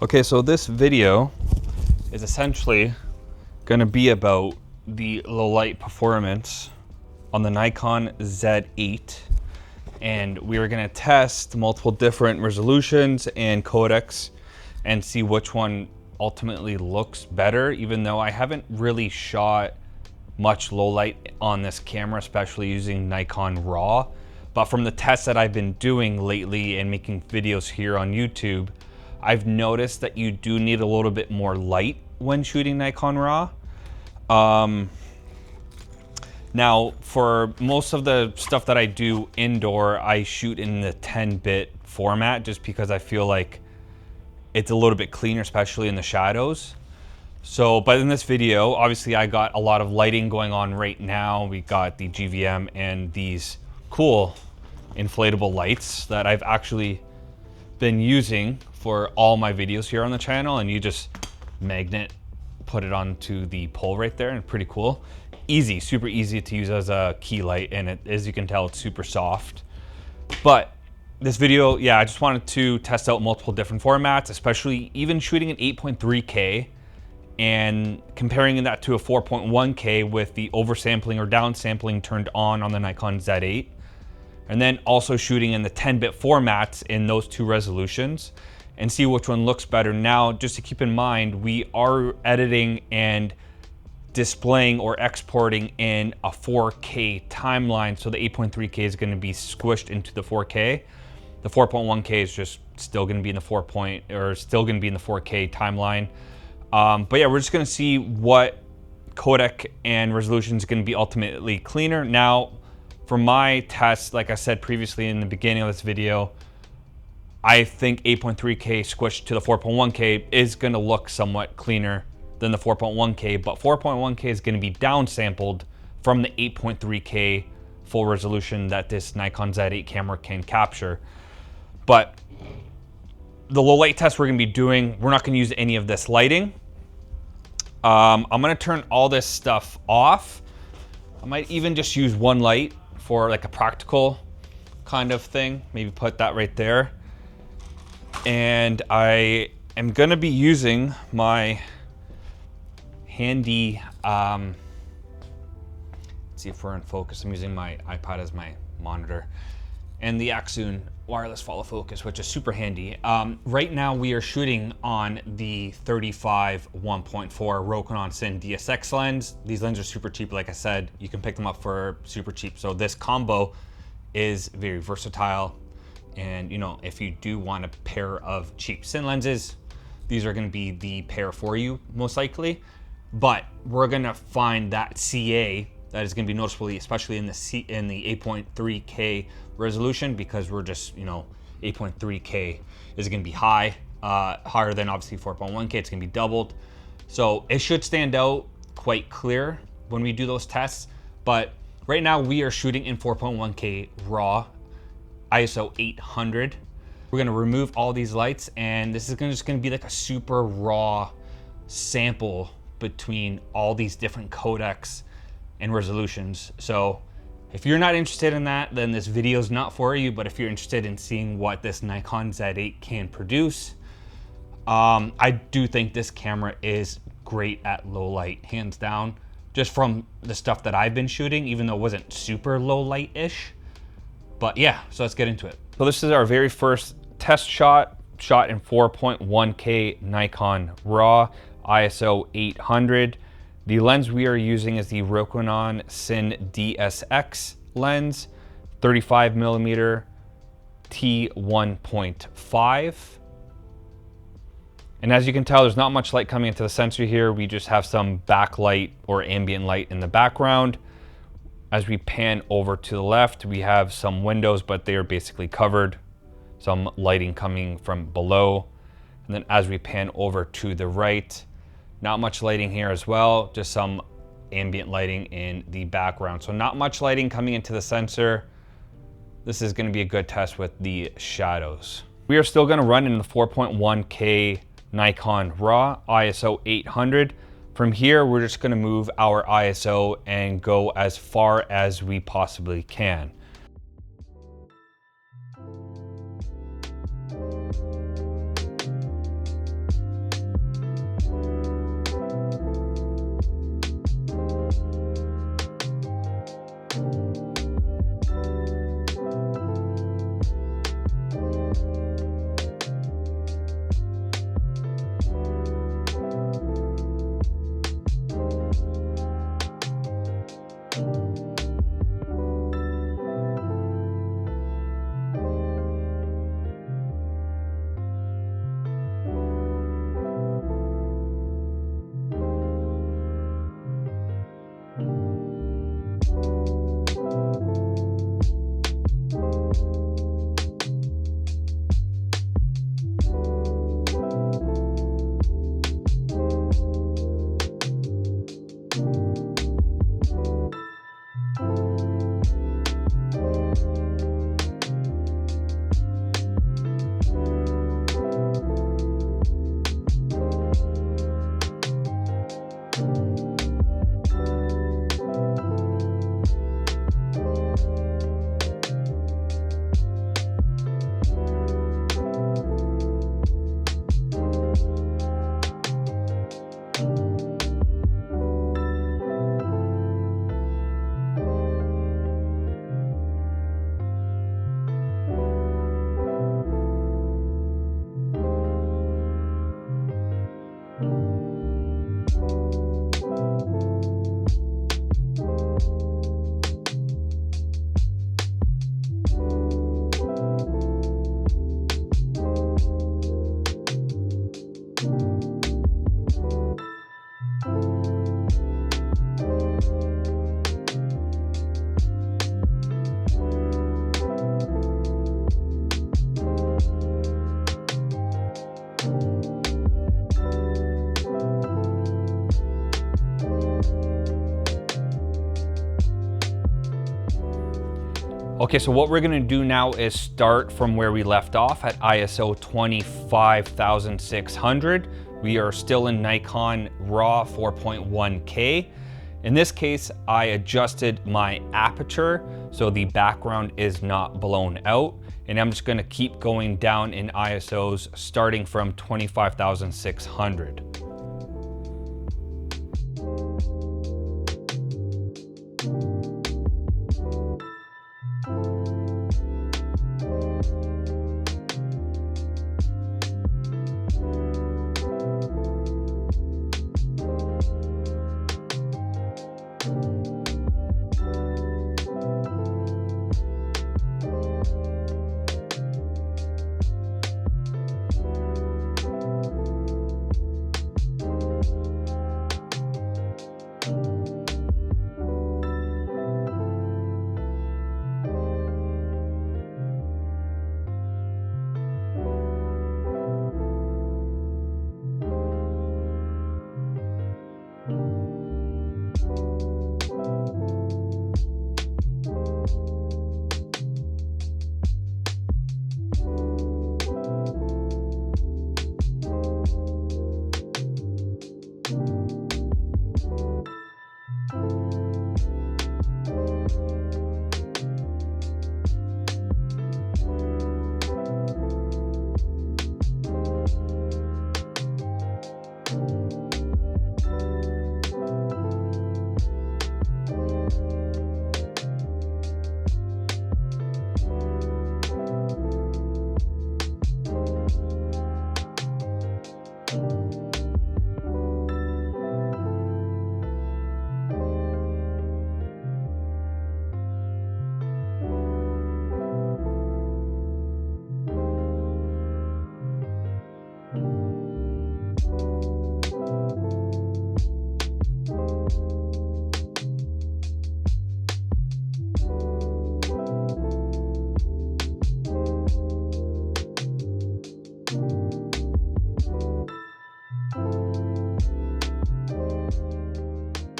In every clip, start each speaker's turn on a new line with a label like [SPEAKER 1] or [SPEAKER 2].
[SPEAKER 1] Okay, so this video is essentially going to be about the low light performance on the Nikon Z8, and we are going to test multiple different resolutions and codecs and see which one ultimately looks better, even though I haven't really shot much low light on this camera, especially using Nikon RAW. But from the tests that I've been doing lately and making videos here on YouTube, I've noticed that you do need a little bit more light when shooting Nikon RAW. Now, for most of the stuff that I do indoor, I shoot in the 10-bit format just because I feel like it's a little bit cleaner, especially in the shadows. So, but in this video, obviously I got a lot of lighting going on right now. We got the GVM and these cool inflatable lights that I've actually been using for all my videos here on the channel, and you just magnet put it onto the pole right there, and pretty cool. Easy, super easy to use as a key light, and it, as you can tell, it's super soft. But this video, yeah, I just wanted to test out multiple different formats, especially even shooting at 8.3K and comparing that to a 4.1K with the oversampling or downsampling turned on the Nikon Z8. And then also shooting in the 10-bit formats in those two resolutions and see which one looks better. Now, just to keep in mind, we are editing and displaying or exporting in a 4K timeline, so the 8.3K is going to be squished into the 4K. The 4.1K is just still going to be in the 4K timeline. But yeah, we're just going to see what codec and resolution is going to be ultimately cleaner. Now, for my test, like I said previously in the beginning of this video, I think 8.3K squished to the 4.1K is going to look somewhat cleaner than the 4.1K, but 4.1K is going to be downsampled from the 8.3K full resolution that this Nikon Z8 camera can capture. But the low light test we're going to be doing, we're not going to use any of this lighting. I'm going to turn all this stuff off. I might even just use one light for like a practical kind of thing. Maybe put that right there. And I am going to be using my handy, let's see if we're in focus. I'm using my iPad as my monitor and the Axoon wireless follow focus, which is super handy. Right now we are shooting on the 35 1.4 Rokinon Cine DSX lens. These lenses are super cheap. Like I said, you can pick them up for super cheap. So this combo is very versatile. And you know, if you do want a pair of cheap Cine lenses, these are gonna be the pair for you, most likely. But we're gonna find that CA that is gonna be noticeably, especially in the 8.3K resolution, because we're just, you know, 8.3K is gonna be high, higher than obviously 4.1K, it's gonna be doubled. So it should stand out quite clear when we do those tests. But right now we are shooting in 4.1K RAW, ISO 800. We're gonna remove all these lights, and this is just gonna be like a super raw sample between all these different codecs and resolutions. So if you're not interested in that, then this video is not for you. But if you're interested in seeing what this Nikon Z8 can produce, I do think this camera is great at low light, hands down, just from the stuff that I've been shooting, even though it wasn't super low light-ish. But yeah, so let's get into it. So this is our very first test shot in 4.1K Nikon RAW, ISO 800. The lens we are using is the Rokinon Cine DSX lens, 35mm t1.5. And as you can tell, there's not much light coming into the sensor here. We just have some backlight or ambient light in the background. As we pan over to the left, we have some windows, but they are basically covered. Some lighting coming from below. And then as we pan over to the right, not much lighting here as well, just some ambient lighting in the background. So not much lighting coming into the sensor. This is gonna be a good test with the shadows. We are still gonna run in the 4.1K Nikon RAW, ISO 800. From here, we're just gonna move our ISO and go as far as we possibly can. Okay, so what we're gonna do now is start from where we left off at ISO 25,600. We are still in Nikon RAW 4.1K. In this case, I adjusted my aperture so the background is not blown out. And I'm just gonna keep going down in ISOs starting from 25,600.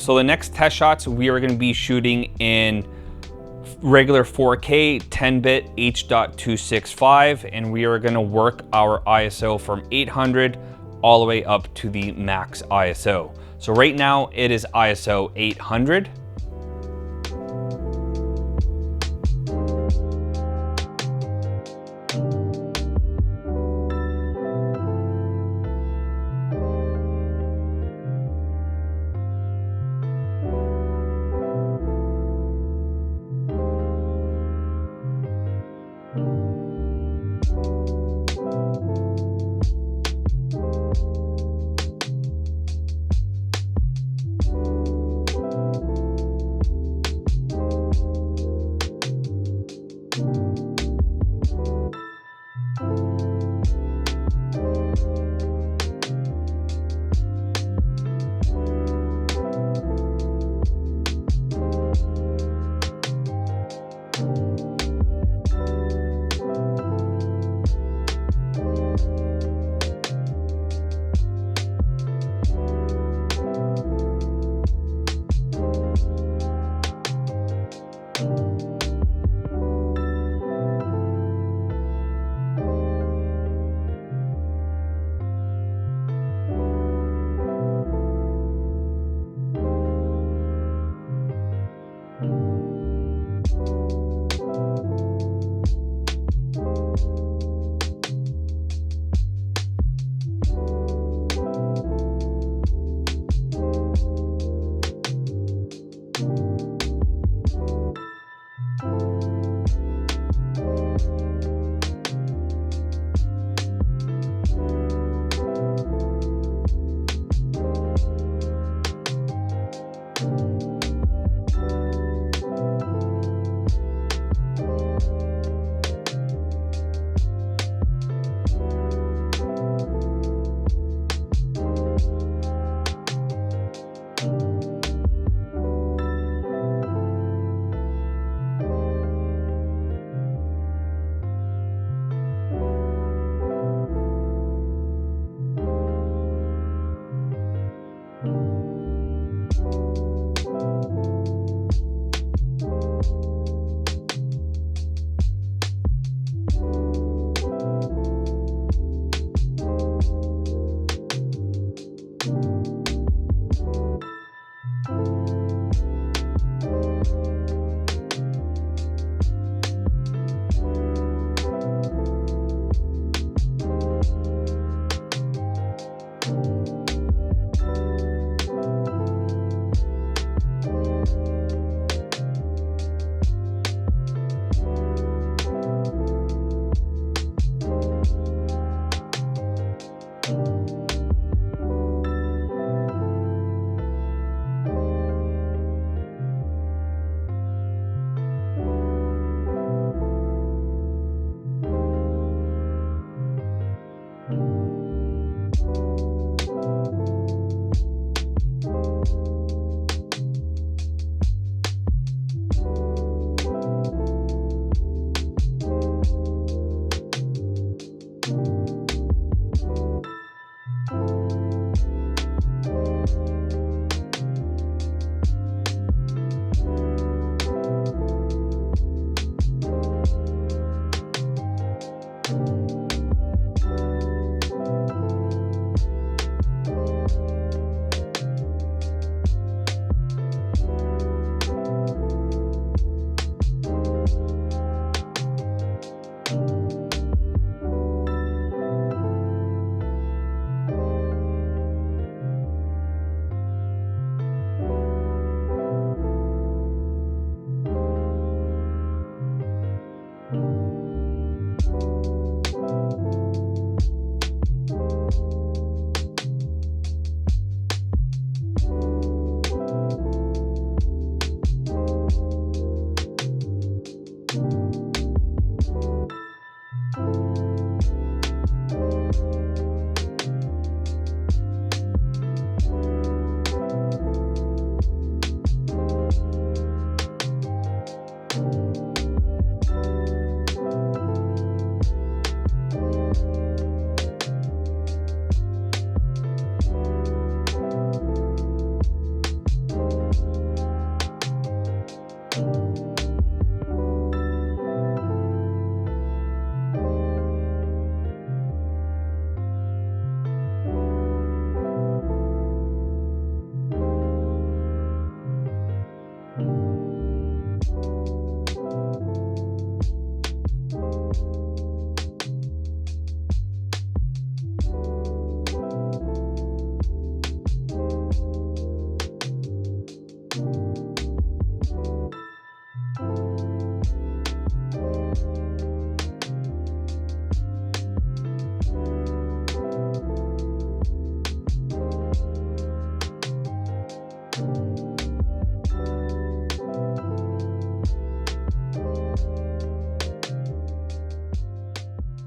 [SPEAKER 1] So the next test shots, we are gonna be shooting in regular 4K 10-bit H.265, and we are gonna work our ISO from 800 all the way up to the max ISO. So right now it is ISO 800.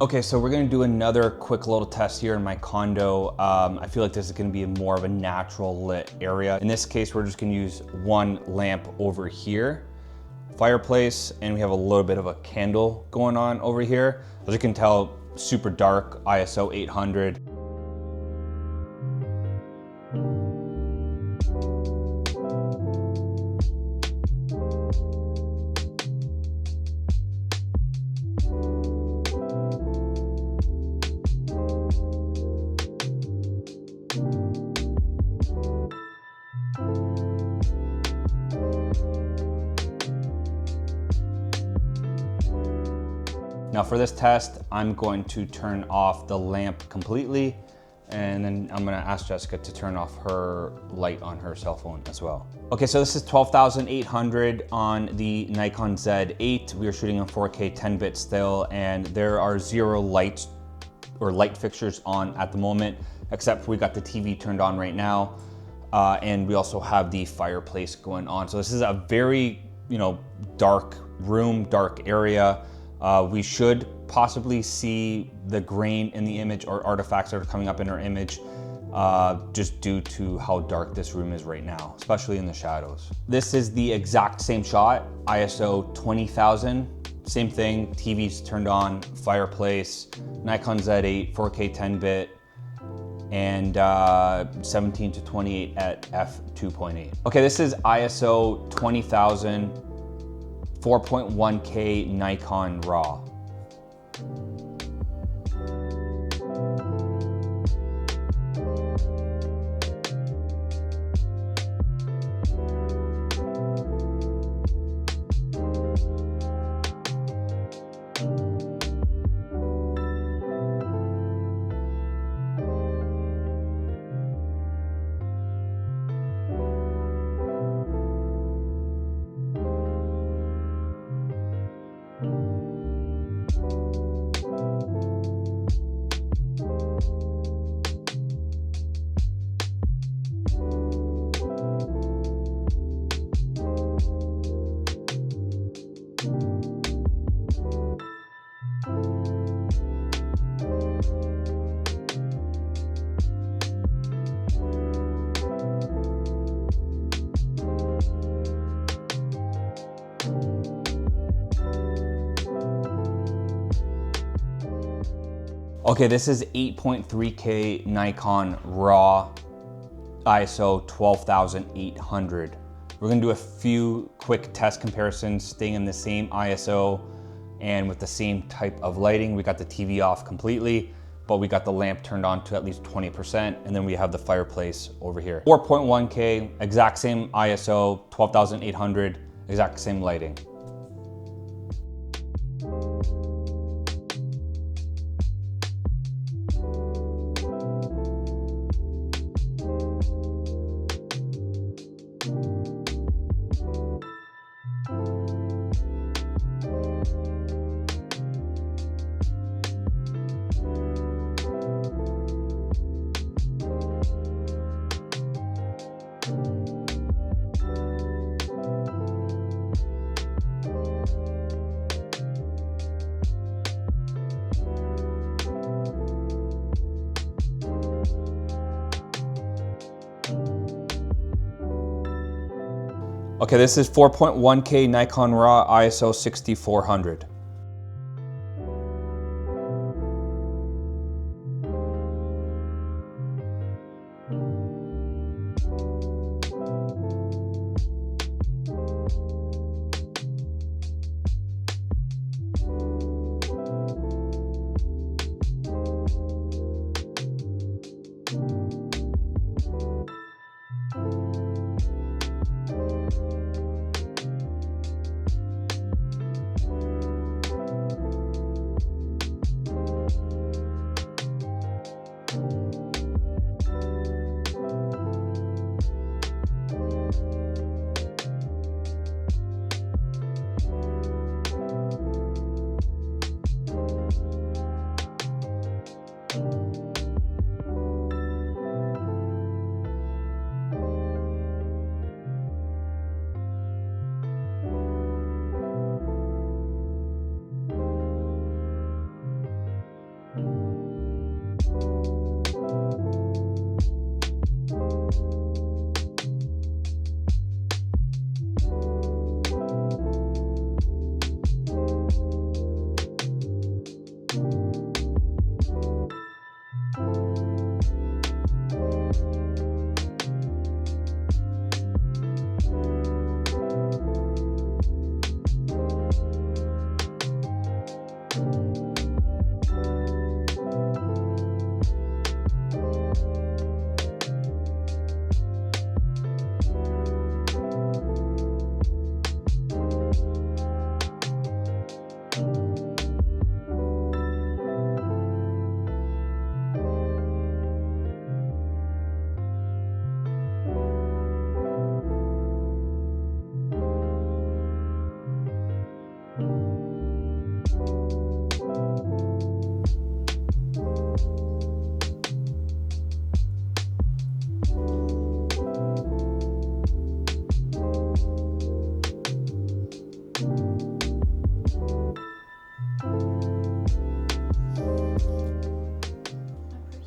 [SPEAKER 1] Okay, so we're gonna do another quick little test here in my condo. I feel like this is gonna be more of a natural lit area. In this case, we're just gonna use one lamp over here, fireplace, and we have a little bit of a candle going on over here. As you can tell, super dark, ISO 800. Now for this test, I'm going to turn off the lamp completely, and then I'm gonna ask Jessica to turn off her light on her cell phone as well. Okay, so this is 12,800 on the Nikon Z8. We are shooting on 4K 10-bit still, and there are 0 lights or light fixtures on at the moment, except we got the TV turned on right now, and we also have the fireplace going on. So this is a very, dark room, dark area. We should possibly see the grain in the image or artifacts that are coming up in our image just due to how dark this room is right now, especially in the shadows. This is the exact same shot, ISO 20,000. Same thing, TV's turned on, fireplace, Nikon Z8, 4K 10-bit, and 17 to 28 at f2.8. Okay, this is ISO 20,000, 4.1K Nikon RAW. Okay, this is 8.3K Nikon RAW. ISO 12,800. We're gonna do a few quick test comparisons, staying in the same ISO and with the same type of lighting. We got the TV off completely, but we got the lamp turned on to at least 20%, and then we have the fireplace over here. 4.1K, exact same ISO, 12,800, exact same lighting. Okay, this is 4.1K Nikon RAW ISO 6400.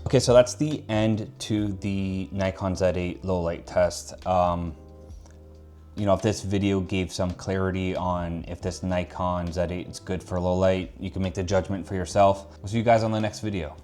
[SPEAKER 1] Okay, so that's the end to the Nikon Z8 low light test. You know, if this video gave some clarity on if this Nikon Z8 is good for low light, you can make the judgment for yourself. We'll see you guys on the next video.